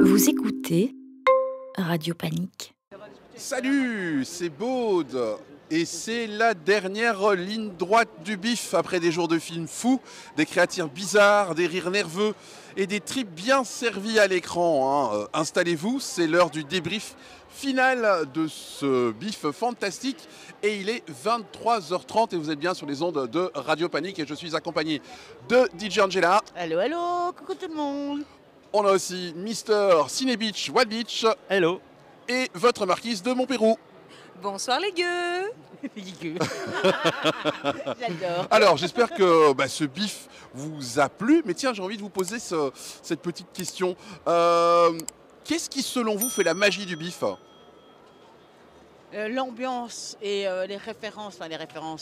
Vous écoutez Radio Panique. Salut, c'est Baude et c'est la dernière ligne droite du bif après des jours de films fous, des créatures bizarres, des rires nerveux et des tripes bien servis à l'écran. Installez-vous, c'est l'heure du débrief final de ce bif fantastique et il est 23h30 et vous êtes bien sur les ondes de Radio Panique et je suis accompagné de DJ Angela. Allô, allô, coucou tout le monde. On a aussi Mister Ciné Beach, Wild Beach. Hello. Et votre marquise de Montpérou. Bonsoir les gueux. J'adore. Alors j'espère que ce bif vous a plu, mais tiens j'ai envie de vous poser cette petite question. Qu'est-ce qui selon vous fait la magie du bif? L'ambiance et les références,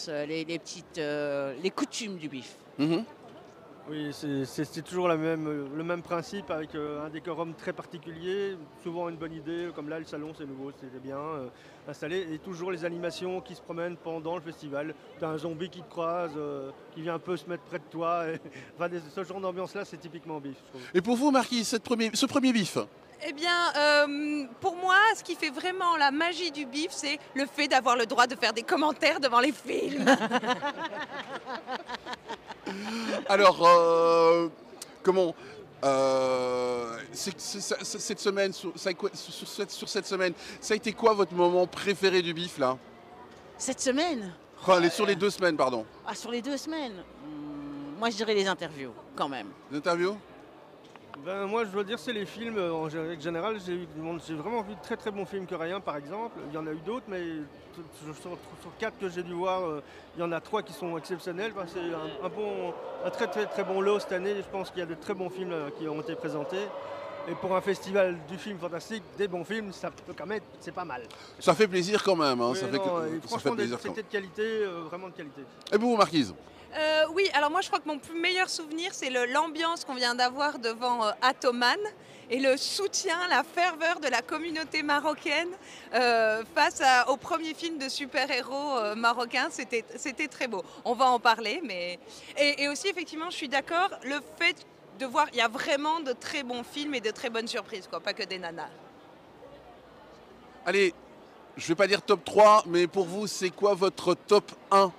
les petites, les coutumes du bif. Oui, c'est toujours le même principe avec un décorum très particulier, souvent une bonne idée, comme là le salon c'est nouveau, c'est bien installé, et toujours les animations qui se promènent pendant le festival. T'as un zombie qui te croise, qui vient un peu se mettre près de toi, et, enfin, ce genre d'ambiance là c'est typiquement bif, je trouve. Et pour vous Marquise, ce premier bif? Eh bien, pour moi, ce qui fait vraiment la magie du bif, c'est le fait d'avoir le droit de faire des commentaires devant les films. Alors, cette semaine, sur cette semaine, ça a été quoi votre moment préféré du bif là? Cette semaine Sur les 2 semaines, pardon. Ah, sur les 2 semaines moi je dirais les interviews, quand même. Les interviews? Ben, moi je dois dire c'est les films, en général j'ai vraiment vu de très très bons films coréens par exemple, il y en a eu d'autres mais sur 4 que j'ai dû voir, il y en a 3 qui sont exceptionnels. Enfin, c'est un très très très bon lot cette année, je pense qu'il y a de très bons films qui ont été présentés. Et pour un festival du film fantastique, des bons films, ça peut quand même, c'est pas mal. Ça fait plaisir quand même, hein. Oui, Ça fait franchement, plaisir quand c'était de qualité, vraiment de qualité. Et vous Marquise? Oui, alors moi je crois que mon meilleur souvenir, c'est l'ambiance qu'on vient d'avoir devant Atoman et le soutien, la ferveur de la communauté marocaine face au premier film de super-héros marocain. C'était très beau. On va en parler, mais... Et aussi, effectivement, je suis d'accord, le fait de voir, il y a vraiment de très bons films et de très bonnes surprises, quoi, pas que des nanas. Allez, je vais pas dire top 3, mais pour vous, c'est quoi votre top 1?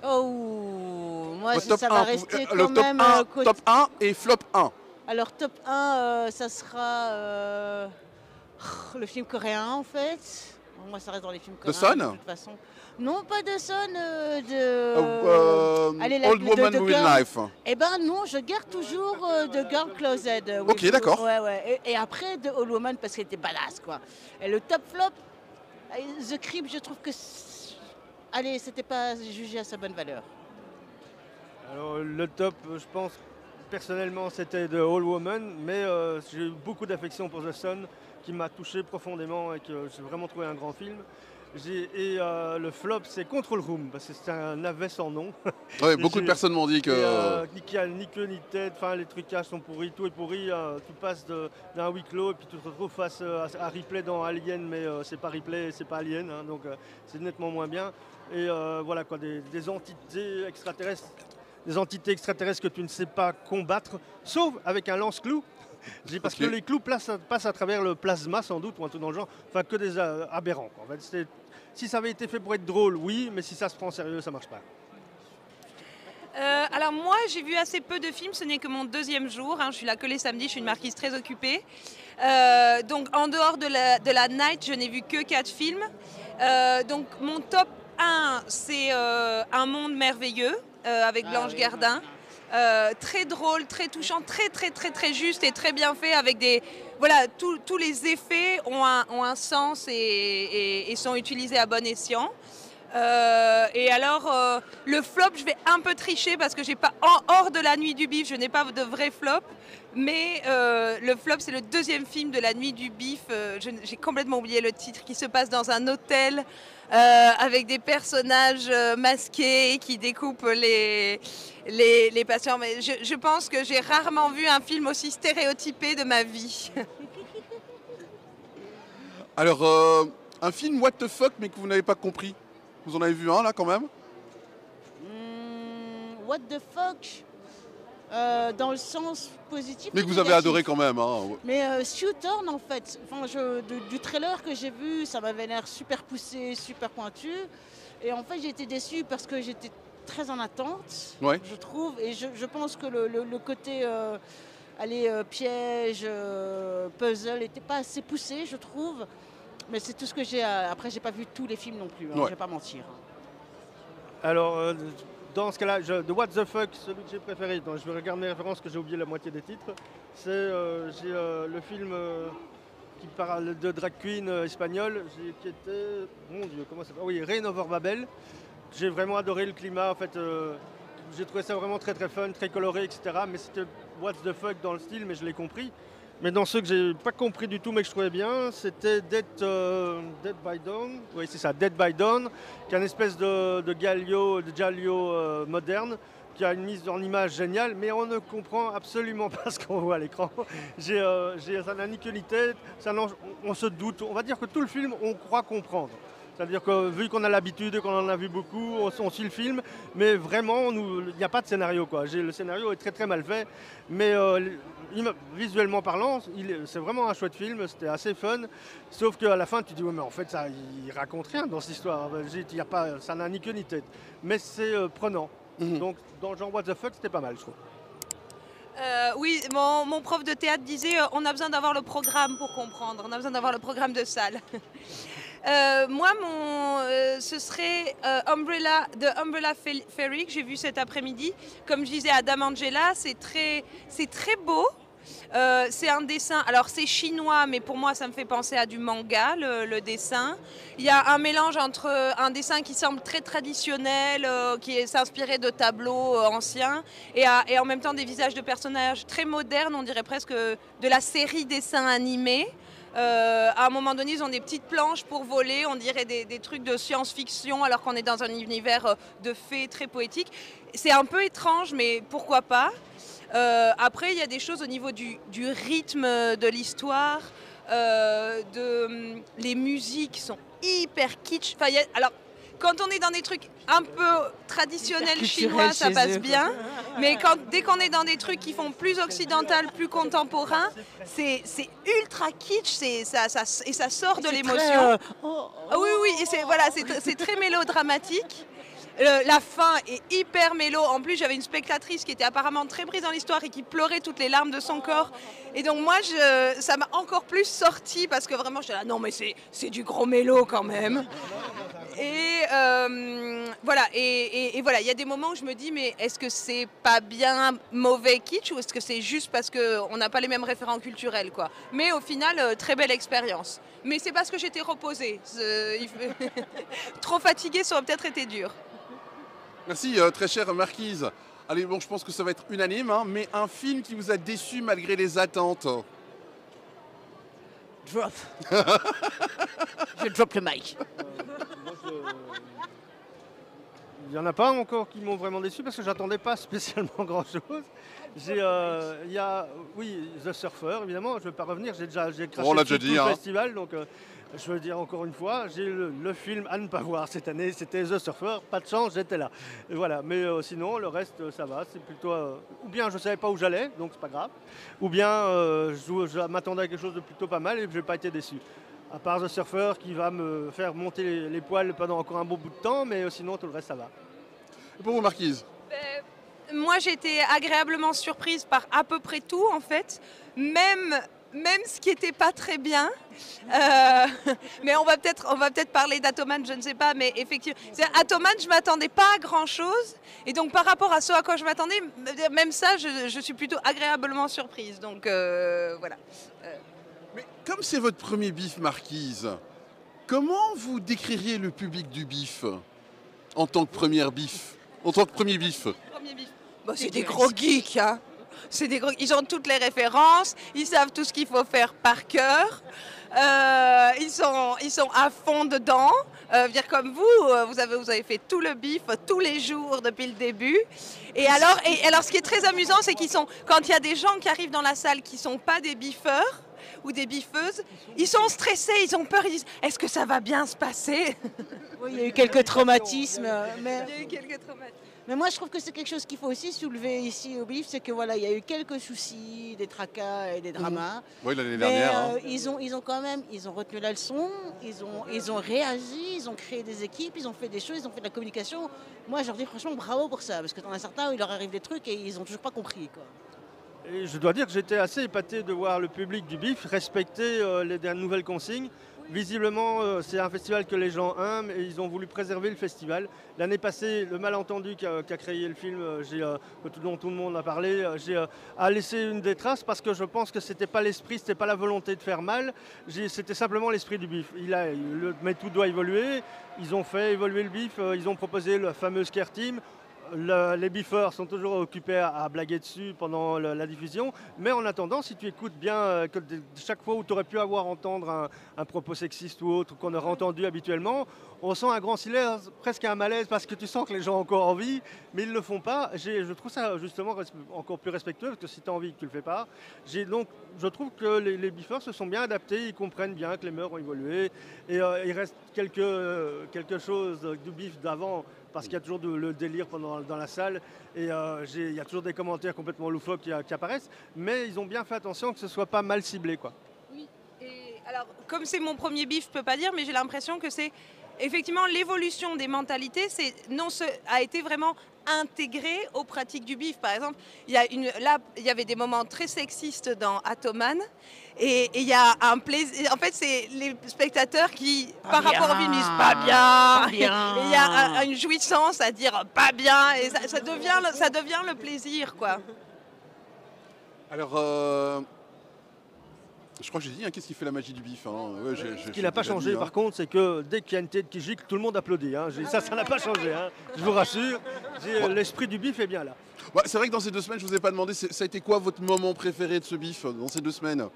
Oh, moi Votre top ça 1, va rester le quand top même 1, top 1 et flop 1. Alors top 1, ça sera le film coréen en fait. Moi ça reste dans les films coréens. The Sun de toute façon. Non, pas de Son, allez, Old Woman with Knife. Eh ben non, je garde toujours The Girl Closet. Ok, d'accord. Ouais. Et après The Old Woman parce qu'elle était badass quoi. Et le top flop, The Crib, je trouve que allez, c'était pas jugé à sa bonne valeur. Alors le top, je pense personnellement c'était The Old Woman, mais j'ai eu beaucoup d'affection pour The Sun qui m'a touché profondément et que j'ai vraiment trouvé un grand film. Et le flop c'est Control Room parce que c'est un navet sans nom. Ouais, beaucoup de personnes m'ont dit que... Ni queue ni tête, enfin, les trucages sont pourris, tout est pourri, tu passes d'un huis clos et puis tu te retrouves face à Ripley dans Alien, mais c'est pas Ripley, c'est pas Alien, hein, donc c'est nettement moins bien. Et voilà quoi, des entités extraterrestres que tu ne sais pas combattre, sauf avec un lance-clou. Parce que les clous passent à travers le plasma sans doute ou un truc dans le genre, enfin que des aberrants. En fait, si ça avait été fait pour être drôle, oui, mais si ça se prend en sérieux, ça marche pas. Alors moi j'ai vu assez peu de films, ce n'est que mon 2e jour, hein. Je suis là que les samedis, je suis une marquise très occupée. Donc en dehors de la night, je n'ai vu que 4 films. Donc mon top 1 c'est Un monde merveilleux avec Blanche Gardin. Très drôle, très touchant, très juste et très bien fait avec voilà, tous les effets ont un sens et sont utilisés à bon escient. Et alors le flop, je vais un peu tricher parce que j'ai pas hors de la nuit du bif, je n'ai pas de vrai flop. Mais le flop, c'est le 2e film de la nuit du bif. J'ai complètement oublié le titre, qui se passe dans un hôtel avec des personnages masqués qui découpent les patients. Mais je pense que j'ai rarement vu un film aussi stéréotypé de ma vie. Alors, un film what the fuck, mais que vous n'avez pas compris. Vous en avez vu un là quand même? What the fuck dans le sens positif. Mais et que vous avez négatif. adoré quand même. Hein. Mais Shootorn, en fait, enfin, du trailer que j'ai vu, ça m'avait l'air super poussé, super pointu. Et en fait, j'ai été déçue parce que j'étais très en attente, Ouais. je trouve. Et je pense que le côté piège, puzzle, n'était pas assez poussé, je trouve. Mais c'est tout ce que j'ai. Après, j'ai pas vu tous les films non plus, hein, Ouais. je vais pas mentir. Alors, dans ce cas-là, de What the Fuck, celui que j'ai préféré, donc je vais regarder mes références, que j'ai oublié la moitié des titres, c'est le film qui parle de drag queen espagnole, qui était, mon Dieu, comment ça s'appelle? Oui, Reign Over Babel. J'ai vraiment adoré le climat, en fait, j'ai trouvé ça vraiment très très fun, très coloré, etc. Mais c'était What the Fuck dans le style, mais je l'ai compris. Mais dans ceux que j'ai pas compris du tout, mais que je trouvais bien, c'était Dead by Dawn. Oui, c'est ça, Dead by Dawn, qui est une espèce de giallo moderne, qui a une mise en image géniale, mais on ne comprend absolument pas ce qu'on voit à l'écran. Ça n'a ni queue ni tête, on se doute. On va dire que tout le film, on croit comprendre. C'est-à-dire que vu qu'on a l'habitude, qu'on en a vu beaucoup, on suit le film, mais vraiment, il n'y a pas de scénario, quoi. Le scénario est très très mal fait, mais visuellement parlant, c'est vraiment un chouette film, c'était assez fun, sauf qu'à la fin, tu dis, ouais, mais en fait, il raconte rien dans cette histoire, ça n'a ni queue ni tête, mais c'est prenant. Donc, dans le genre What the Fuck, c'était pas mal, je trouve. Oui, mon prof de théâtre disait on a besoin d'avoir le programme pour comprendre, on a besoin d'avoir le programme de salle. Moi, ce serait The Umbrella Fairy que j'ai vu cet après-midi. Comme je disais à Dame Angela, c'est très beau. C'est un dessin, alors c'est chinois, mais pour moi ça me fait penser à du manga, le dessin. Il y a un mélange entre un dessin qui semble très traditionnel, qui est inspiré de tableaux anciens, et en même temps des visages de personnages très modernes, on dirait presque de la série dessin animé. À un moment donné, ils ont des petites planches pour voler, on dirait des trucs de science-fiction alors qu'on est dans un univers de fées très poétique. C'est un peu étrange, mais pourquoi pas. Après, il y a des choses au niveau du rythme de l'histoire, les musiques sont hyper kitsch. Enfin, alors, quand on est dans des trucs un peu traditionnels chinois, ça passe bien. Mais dès qu'on est dans des trucs qui font plus occidental, plus contemporain, c'est ultra kitsch, et ça sort de l'émotion. Oui, et c'est très mélodramatique. La fin est hyper mélo. En plus, j'avais une spectatrice qui était apparemment très prise dans l'histoire et qui pleurait toutes les larmes de son corps. Et donc moi, ça m'a encore plus sorti parce que vraiment, j'étais là, non mais c'est du gros mélo quand même. Et voilà, et voilà, il y a des moments où je me dis, mais est-ce que c'est pas bien mauvais kitsch ou est-ce que c'est juste parce qu'on n'a pas les mêmes référents culturels, quoi. Mais au final, très belle expérience. Mais c'est parce que j'étais reposée. Trop fatiguée, ça aurait peut-être été dur. Merci, très chère Marquise. Allez, bon, je pense que ça va être unanime, hein, mais un film qui vous a déçu malgré les attentes. Drop. Je drop le mic. Il n'y en a pas encore qui m'ont vraiment déçu parce que j'attendais pas spécialement grand-chose. Oui, The Surfer, évidemment, je ne vais pas revenir, j'ai craché on l'a tout déjà dit, le hein. festival, donc je veux dire encore une fois, j'ai le film à ne pas voir cette année, c'était The Surfer, pas de chance, j'étais là. Et voilà, mais sinon, le reste, ça va, c'est plutôt... ou bien je ne savais pas où j'allais, donc c'est pas grave, ou bien je m'attendais à quelque chose de plutôt pas mal et je n'ai pas été déçu. À part The Surfer qui va me faire monter les poils pendant encore un bon bout de temps, mais sinon tout le reste ça va. Et pour vous, Marquise? Moi, j'ai été agréablement surprise par à peu près tout, en fait. Même ce qui n'était pas très bien. Mais on va peut-être parler d'Atoman, je ne sais pas, mais effectivement. Atoman, je ne m'attendais pas à grand-chose. Et donc, par rapport à ce à quoi je m'attendais, même ça, je suis plutôt agréablement surprise. Donc, voilà. Mais comme c'est votre premier bif, Marquise, comment vous décririez le public du bif en tant que première bif? En tant que premier bif? Premier bif. Bah, c'est des gros geeks, hein. Ils ont toutes les références, ils savent tout ce qu'il faut faire par cœur. Ils sont à fond dedans. Dire comme vous avez fait tout le bif tous les jours depuis le début. Et alors, ce qui est très amusant, c'est quand il y a des gens qui arrivent dans la salle qui ne sont pas des biffeurs ou des biffeuses, ils sont stressés, ils ont peur, ils disent « Est-ce que ça va bien se passer ?» Oui, il y a eu quelques traumatismes. Il y a eu quelques traumatismes. Mais moi, je trouve que c'est quelque chose qu'il faut aussi soulever ici au BIF, c'est que voilà, il y a eu quelques soucis, des tracas et des dramas. Oui, l'année Mais dernière. Hein. ils ont quand même, ils ont retenu la leçon, ils ont réagi, ils ont créé des équipes, ils ont fait des choses, ils ont fait de la communication. Moi, je leur dis franchement bravo pour ça, parce que dans certains où il leur arrive des trucs et ils ont toujours pas compris, quoi. Et je dois dire que j'étais assez épaté de voir le public du BIF respecter les nouvelles consignes. Visiblement, c'est un festival que les gens aiment et ils ont voulu préserver le festival. L'année passée, le malentendu qui a créé le film, dont tout le monde a parlé, a laissé une des traces parce que je pense que c'était pas l'esprit, c'était pas la volonté de faire mal, c'était simplement l'esprit du BIF. Mais tout doit évoluer. Ils ont fait évoluer le BIF, ils ont proposé le fameux Scare Team. Les biffeurs sont toujours occupés à blaguer dessus pendant la diffusion, mais en attendant, si tu écoutes bien, chaque fois où tu aurais pu entendre un propos sexiste ou autre qu'on aurait entendu habituellement, on sent un grand silence, presque un malaise, parce que tu sens que les gens ont encore envie, mais ils ne le font pas. Je trouve ça justement encore plus respectueux, parce que si tu as envie, tu ne le fais pas. Donc, je trouve que les biffeurs se sont bien adaptés, ils comprennent bien que les mœurs ont évolué, et il reste quelque chose du BIF d'avant, parce qu'il y a toujours le délire dans la salle et il y a toujours des commentaires complètement loufoques qui apparaissent, mais ils ont bien fait attention que ce ne soit pas mal ciblé, quoi. Oui, et alors comme c'est mon premier BIF, je ne peux pas dire, mais j'ai l'impression que c'est effectivement l'évolution des mentalités a été vraiment intégrée aux pratiques du BIF. Par exemple, il y avait des moments très sexistes dans Atoman. Et il y a un plaisir. En fait, c'est les spectateurs qui, par rapport au film, disent pas bien. Et il y a une jouissance à dire pas bien. Et ça devient le plaisir, quoi. Alors, je crois que j'ai dit, hein, qu'est-ce qui fait la magie du BIF, hein. Ouais, Ce qui n'a pas changé, par contre, c'est que dès qu'il y a une tête qui gicle, tout le monde applaudit. Hein. Ça n'a pas changé, hein. Je vous rassure. L'esprit du BIF est bien là. Ouais, c'est vrai que dans ces 2 semaines, je ne vous ai pas demandé, ça a été quoi votre moment préféré de ce BIF dans ces 2 semaines?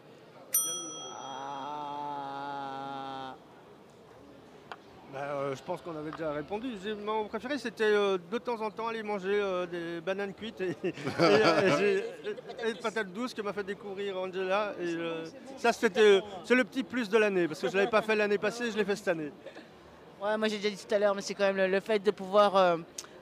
Je pense qu'on avait déjà répondu. Mon préféré, c'était de temps en temps aller manger des bananes cuites et des patates douces que m'a fait découvrir Angela. Ça, c'est le petit plus de l'année, parce que je ne l'avais pas fait l'année passée, je l'ai fait cette année. Ouais, moi j'ai déjà dit tout à l'heure, mais c'est quand même le fait de pouvoir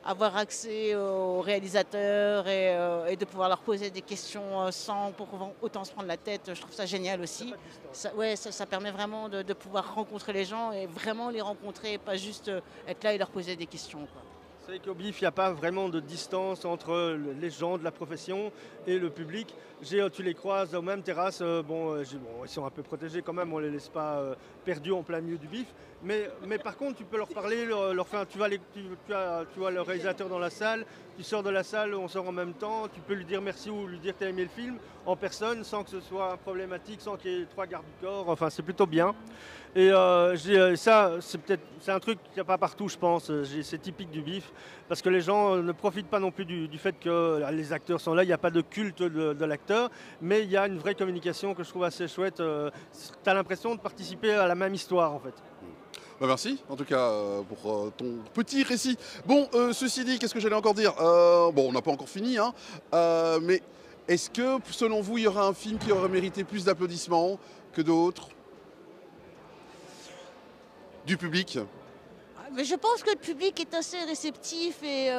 avoir accès aux réalisateurs et de pouvoir leur poser des questions sans pour autant se prendre la tête. Je trouve ça génial aussi. Ça permet vraiment de pouvoir rencontrer les gens et vraiment les rencontrer, pas juste être là et leur poser des questions, quoi. C'est vrai qu'au BIF, il n'y a pas vraiment de distance entre les gens de la profession et le public. Tu les croises aux mêmes terrasses, ils sont un peu protégés quand même, on ne les laisse pas perdus en plein milieu du BIF. Mais par contre, tu peux leur parler, tu vois le réalisateur dans la salle, tu sors de la salle, on sort en même temps, tu peux lui dire merci ou lui dire que tu as aimé le film en personne sans que ce soit problématique, sans qu'il y ait 3 gardes du corps, enfin c'est plutôt bien. Et ça, c'est un truc qu'il n'y a pas partout, je pense. C'est typique du BIF, parce que les gens ne profitent pas non plus du fait que les acteurs sont là. Il n'y a pas de culte de l'acteur, mais il y a une vraie communication que je trouve assez chouette. Tu as l'impression de participer à la même histoire, en fait. Bah merci, en tout cas, pour ton petit récit. Bon, ceci dit, qu'est-ce que j'allais encore dire? On n'a pas encore fini, hein, mais est-ce que, selon vous, il y aura un film qui aurait mérité plus d'applaudissements que d'autres? Du public? Mais je pense que le public est assez réceptif et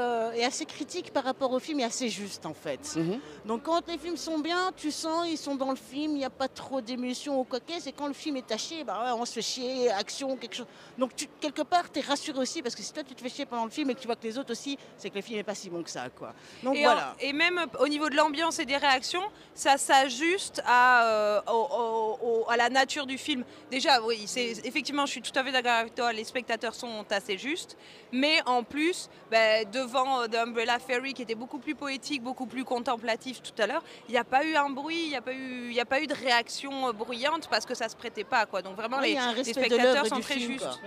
assez critique par rapport au film et assez juste en fait. Donc quand les films sont bien, tu sens ils sont dans le film, il n'y a pas trop d'émotion ou coquesse. Et quand le film est taché, on se fait chier, action, quelque chose. Donc quelque part, tu es rassuré aussi parce que si toi tu te fais chier pendant le film et que tu vois que les autres aussi, c'est que le film n'est pas si bon que ça, quoi. Donc voilà. Et même au niveau de l'ambiance et des réactions, ça s'ajuste à la nature du film. Déjà, oui, effectivement, je suis tout à fait d'accord avec toi, les spectateurs sont assez juste, mais en plus, devant The Umbrella Fairy qui était beaucoup plus poétique, beaucoup plus contemplatif tout à l'heure, il n'y a pas eu un bruit, il n'y a pas eu de réaction bruyante parce que ça se prêtait pas, quoi. Donc vraiment, les spectateurs sont très justes.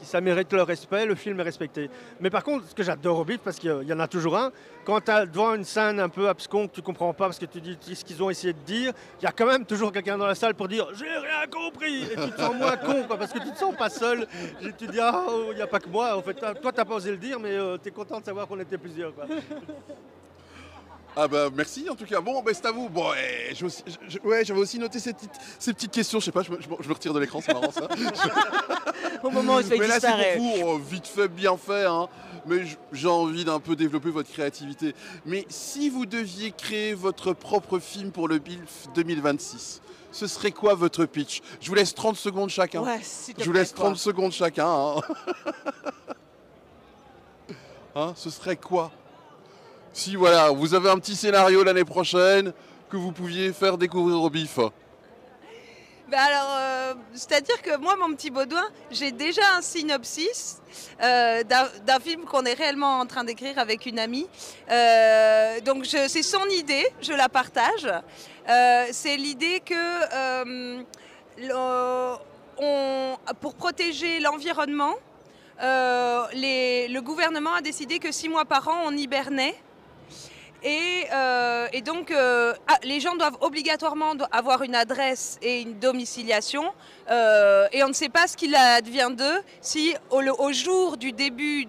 Si ça mérite le respect, le film est respecté. Mais par contre, ce que j'adore au BIF, parce qu'il y en a toujours un, quand tu as devant une scène un peu abscon que tu comprends pas parce que tu dis ce qu'ils ont essayé de dire, il y a quand même toujours quelqu'un dans la salle pour dire « j'ai rien compris » et tu te sens moins con, quoi, parce que tu te sens pas seul. Et tu te dis « ah, il n'y a pas que moi ». En fait, toi, t'as pas osé le dire, mais tu es content de savoir qu'on était plusieurs, quoi. Ah bah merci en tout cas. Bon, c'est à vous. Bon, j'avais aussi noté ces petites questions. Je sais pas, je me retire de l'écran, c'est marrant ça. au moment où il se fait Mais là, c'est disparaître. pour vous, vite fait, bien fait. Hein. Mais j'ai envie d'un peu développer votre créativité. Mais si vous deviez créer votre propre film pour le BILF 2026, ce serait quoi votre pitch? Je vous laisse 30 secondes chacun. Ouais, s'il te Je vous plaît, laisse quoi. 30 secondes chacun. Hein. Hein, ce serait quoi? Si voilà, vous avez un petit scénario l'année prochaine que vous pouviez faire découvrir au BIF. Ben alors, c'est-à-dire que moi, mon petit Baudouin, j'ai déjà un synopsis d'un film qu'on est réellement en train d'écrire avec une amie. Donc c'est son idée, je la partage. C'est l'idée que pour protéger l'environnement, le gouvernement a décidé que 6 mois par an, on hibernait. Et donc, les gens doivent obligatoirement avoir une adresse et une domiciliation. Et on ne sait pas ce qu'il advient d'eux si au jour du début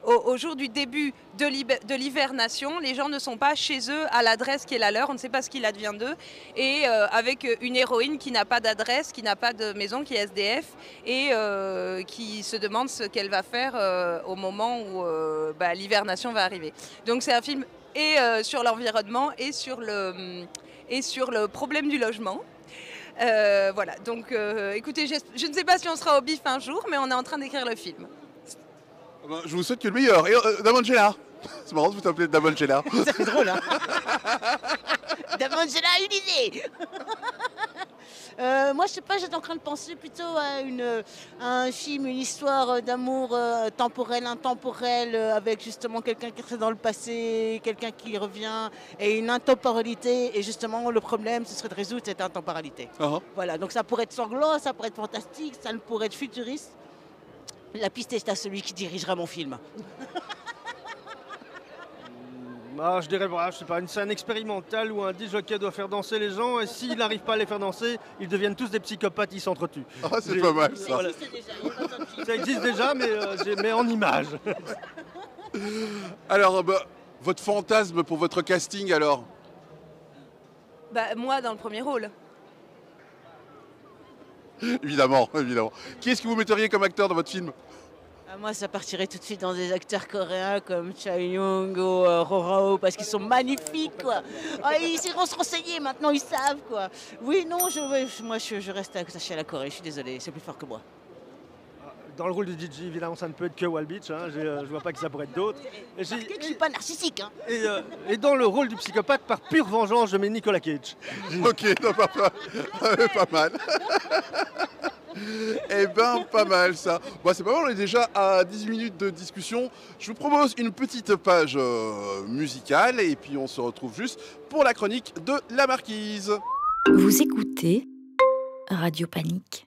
au jour du début de l'hivernation, les gens ne sont pas chez eux à l'adresse qui est la leur. On ne sait pas ce qu'il advient d'eux. Et avec une héroïne qui n'a pas d'adresse, qui n'a pas de maison, qui est SDF et qui se demande ce qu'elle va faire au moment où l'hivernation va arriver. Donc c'est un film sur l'environnement et sur le problème du logement. Voilà, donc écoutez, je ne sais pas si on sera au BIF un jour, mais on est en train d'écrire le film. Ben, je vous souhaite que le meilleur. Et Damangela, c'est marrant de vous appeler Damangela. Ça fait drôle, hein. Damangela a une idée. Moi, je sais pas, j'étais en train de penser plutôt à un film, une histoire d'amour temporel, intemporel, avec justement quelqu'un qui serait dans le passé, quelqu'un qui revient, et une intemporalité. Et justement, le problème, ce serait de résoudre cette intemporalité. Voilà, donc ça pourrait être sanglant, ça pourrait être fantastique, ça pourrait être futuriste. La piste est à celui qui dirigera mon film. Je dirais, je sais pas, une scène expérimentale où un disjockey doit faire danser les gens et s'il n'arrive pas à les faire danser, ils deviennent tous des psychopathes, ils s'entretuent. Ah, c'est pas mal ça. Voilà. Ça existe déjà, mais en image. Alors, votre fantasme pour votre casting alors? Moi, dans le premier rôle. Évidemment, évidemment. Qui est-ce que vous metteriez comme acteur dans votre film? Moi, ça partirait tout de suite dans des acteurs coréens comme Cha Young ou Rorao parce qu'ils sont magnifiques, quoi. Ils iront se renseigner, maintenant ils savent, quoi. Oui, non, moi je reste attaché à la Corée, je suis désolé, c'est plus fort que moi. Dans le rôle de DJ, évidemment, ça ne peut être que Wall Beach, hein. Je vois pas que ça pourrait être d'autres. Je suis pas narcissique, hein. Et dans le rôle du psychopathe, par pure vengeance, je mets Nicolas Cage. Ok, non, pas mal. Eh ben, pas mal ça. C'est pas mal, on est déjà à 10 minutes de discussion. Je vous propose une petite page musicale et puis on se retrouve juste pour la chronique de la Marquise. Vous écoutez Radio Panique.